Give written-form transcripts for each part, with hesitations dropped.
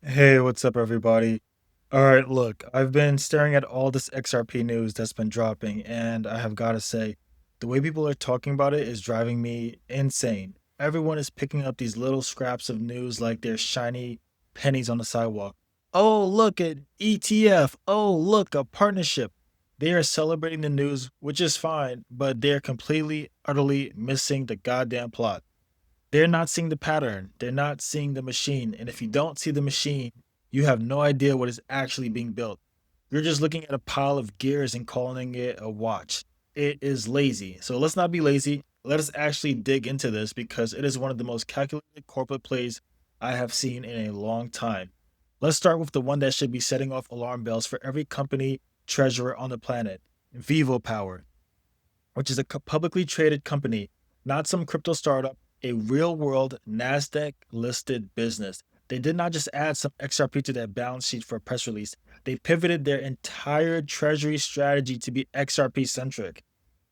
Hey, what's up, everybody? All right, look, I've been staring at all this XRP news that's been dropping, and I have got to say, the way people are talking about it is driving me insane. Everyone is picking up these little scraps of news like they're shiny pennies on the sidewalk. Oh, look at ETF. Oh, look, a partnership. They are celebrating the news, which is fine, but they're completely, utterly missing the goddamn plot. They're not seeing the pattern. They're not seeing the machine. And if you don't see the machine, you have no idea what is actually being built. You're just looking at a pile of gears and calling it a watch. It is lazy. So let's not be lazy. Let us actually dig into this because it is one of the most calculated corporate plays I have seen in a long time. Let's start with the one that should be setting off alarm bells for every company treasurer on the planet, VivoPower, which is a publicly traded company, not some crypto startup, a real world NASDAQ listed business. They did not just add some XRP to their balance sheet for a press release, they pivoted their entire treasury strategy to be XRP centric.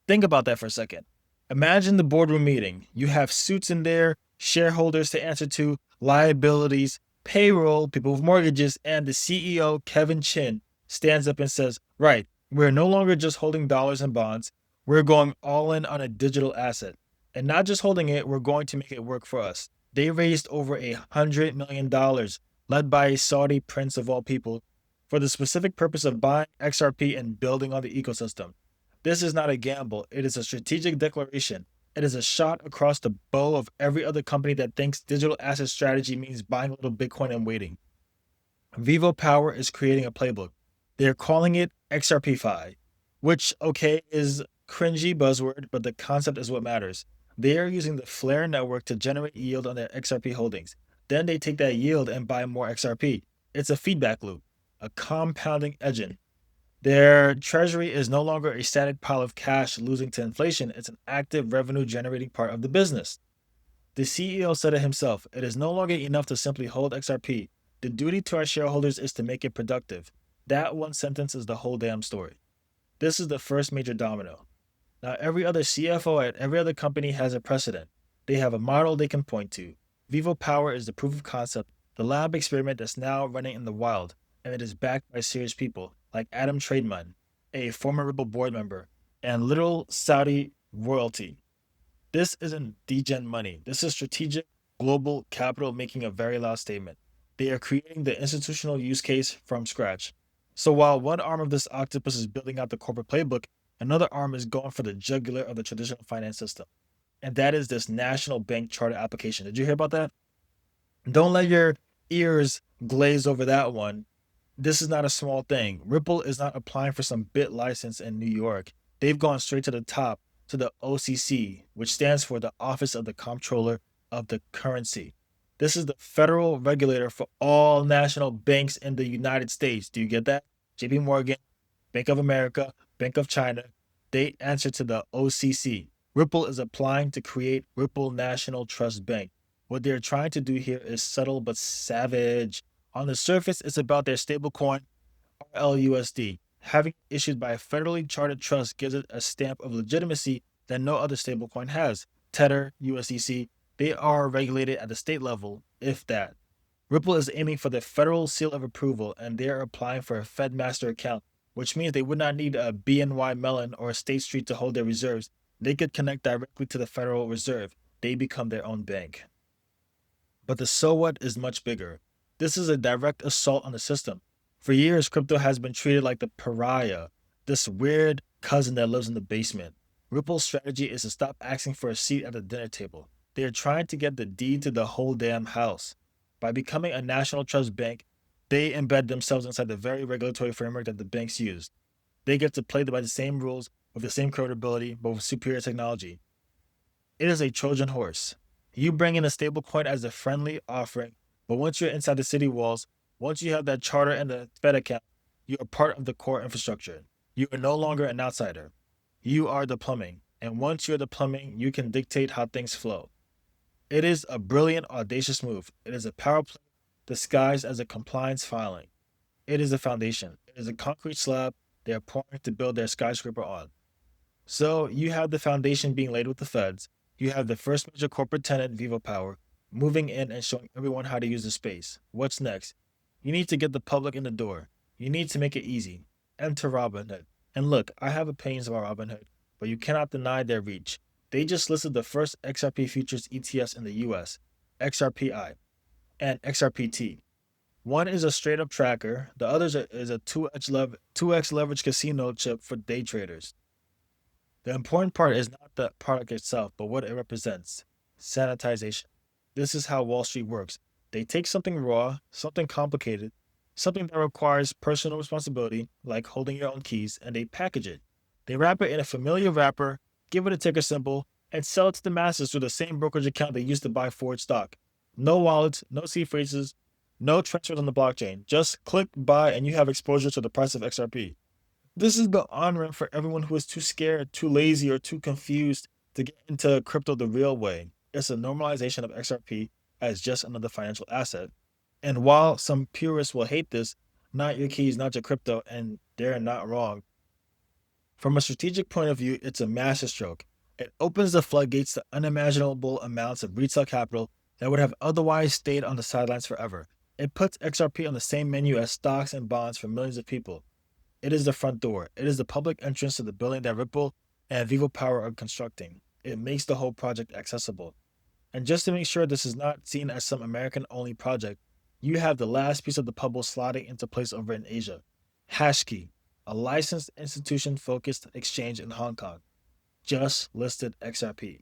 Think about that for a second. Imagine the boardroom meeting. You have suits in there, shareholders to answer to, liabilities, payroll, people with mortgages, and the CEO, Kevin Chin, stands up and says, right, we're no longer just holding dollars and bonds. We're going all in on a digital asset. And not just holding it, we're going to make it work for us. They raised over $100 million, led by a Saudi prince of all people, for the specific purpose of buying XRP and building on the ecosystem. This is not a gamble. It is a strategic declaration. It is a shot across the bow of every other company that thinks digital asset strategy means buying a little Bitcoin and waiting. Vivo Power is creating a playbook. They're calling it XRPFi, which, okay, is cringy buzzword, but the concept is what matters. They are using the Flare network to generate yield on their XRP holdings. Then they take that yield and buy more XRP. It's a feedback loop, a compounding engine. Their treasury is no longer a static pile of cash losing to inflation, it's an active revenue generating part of the business. The CEO said it himself, it is no longer enough to simply hold XRP. The duty to our shareholders is to make it productive. That one sentence is the whole damn story. This is the first major domino. Now, every other CFO at every other company has a precedent. They have a model they can point to. Vivo Power is the proof of concept, the lab experiment that's now running in the wild, and it is backed by serious people like Adam Trademan, a former Ripple board member, and little Saudi royalty. This isn't degen money. This is strategic global capital making a very loud statement. They are creating the institutional use case from scratch. So while one arm of this octopus is building out the corporate playbook, another arm is going for the jugular of the traditional finance system. And that is this national bank charter application. Did you hear about that? Don't let your ears glaze over that one. This is not a small thing. Ripple is not applying for some bit license in New York. They've gone straight to the top, to the OCC, which stands for the Office of the Comptroller of the Currency. This is the federal regulator for all national banks in the United States. Do you get that? JP Morgan, Bank of America, Bank of China, they answer to the OCC. Ripple is applying to create Ripple National Trust Bank. What they're trying to do here is subtle but savage. On the surface, it's about their stablecoin, RLUSD. Having it issued by a federally chartered trust gives it a stamp of legitimacy that no other stablecoin has. Tether, USDC, they are regulated at the state level, if that. Ripple is aiming for the federal seal of approval, and they are applying for a FedMaster account, which means they would not need a BNY Mellon or a State Street to hold their reserves. They could connect directly to the Federal Reserve. They become their own bank. But the so what is much bigger. This is a direct assault on the system. For years, crypto has been treated like the pariah, this weird cousin that lives in the basement. Ripple's strategy is to stop asking for a seat at the dinner table. They are trying to get the deed to the whole damn house. By becoming a national trust bank, they embed themselves inside the very regulatory framework that the banks use. They get to play by the same rules with the same credibility, but with superior technology. It is a Trojan horse. You bring in a stablecoin as a friendly offering, but once you're inside the city walls, once you have that charter and the Fed account, you are part of the core infrastructure. You are no longer an outsider. You are the plumbing. And once you're the plumbing, you can dictate how things flow. It is a brilliant, audacious move. It is a power play disguised as a compliance filing. It is a foundation. It is a concrete slab they are pouring to build their skyscraper on. So you have the foundation being laid with the feds. You have the first major corporate tenant, Vivo Power, moving in and showing everyone how to use the space. What's next? You need to get the public in the door. You need to make it easy. Enter Robinhood. And look, I have opinions about Robinhood, but you cannot deny their reach. They just listed the first XRP futures ETFs in the US, XRPI and XRPT. One is a straight up tracker, the other is a 2x leverage casino chip for day traders. The important part is not the product itself, but what it represents: sanitization. This is how Wall Street works. They take something raw, something complicated, something that requires personal responsibility, like holding your own keys, and they package it. They wrap it in a familiar wrapper, give it a ticker symbol, and sell it to the masses through the same brokerage account they used to buy Ford stock. No wallets, no C phrases, no transfers on the blockchain. Just click buy, and you have exposure to the price of XRP. This is the on ramp for everyone who is too scared, too lazy, or too confused to get into crypto the real way. It's a normalization of XRP as just another financial asset. And while some purists will hate this, not your keys, not your crypto, and they're not wrong. From a strategic point of view, it's a masterstroke. It opens the floodgates to unimaginable amounts of retail capital that would have otherwise stayed on the sidelines forever. It puts XRP on the same menu as stocks and bonds for millions of people. It is the front door. It is the public entrance to the building that Ripple and VivoPower are constructing. It makes the whole project accessible. And just to make sure this is not seen as some American only project, you have the last piece of the puzzle slotting into place over in Asia. Haskey, a licensed institution focused exchange in Hong Kong, just listed XRP.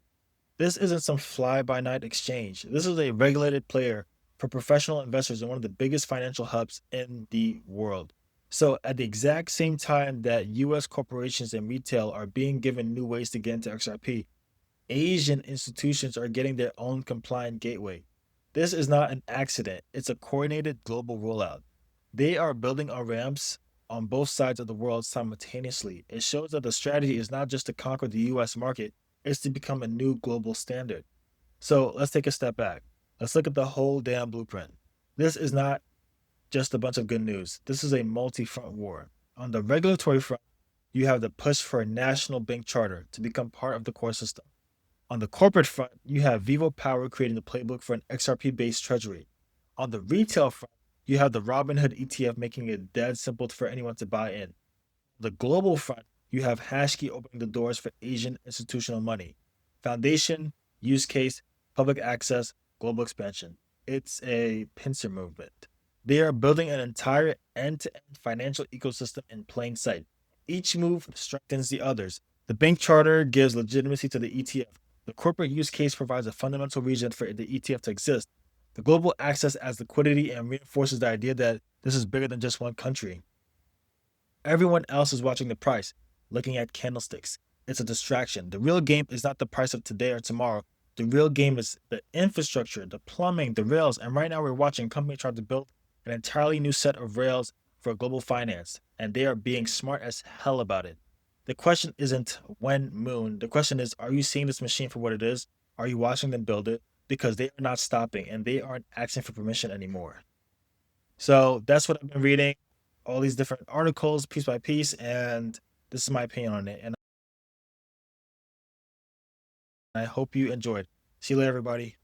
This isn't some fly by night exchange. This is a regulated player for professional investors in one of the biggest financial hubs in the world. So, at the exact same time that US corporations and retail are being given new ways to get into XRP, Asian institutions are getting their own compliant gateway. This is not an accident, it's a coordinated global rollout. They are building on ramps on both sides of the world simultaneously. It shows that the strategy is not just to conquer the US market, it's to become a new global standard. So let's take a step back. Let's look at the whole damn blueprint. This is not just a bunch of good news. This is a multi front war. On the regulatory front, you have the push for a national bank charter to become part of the core system. On the corporate front, you have VivoPower creating the playbook for an XRP based treasury. On the retail front, you have the Robinhood ETF making it dead simple for anyone to buy in. The global front, you have Haskey opening the doors for Asian institutional money. Foundation, use case, public access, global expansion. It's a pincer movement. They are building an entire end to end financial ecosystem in plain sight. Each move strengthens the others. The bank charter gives legitimacy to the ETF. The corporate use case provides a fundamental reason for the ETF to exist. The global access adds liquidity and reinforces the idea that this is bigger than just one country. Everyone else is watching the price, looking at candlesticks. It's a distraction. The real game is not the price of today or tomorrow. The real game is the infrastructure, the plumbing, the rails. And right now, we're watching companies try to build an entirely new set of rails for global finance, and they are being smart as hell about it. The question isn't when moon. The question is, are you seeing this machine for what it is? Are you watching them build it? Because they are not stopping and they aren't asking for permission anymore. So that's what I've been reading, all these different articles piece by piece, and this is my opinion on it. And I hope you enjoyed. See you later, everybody.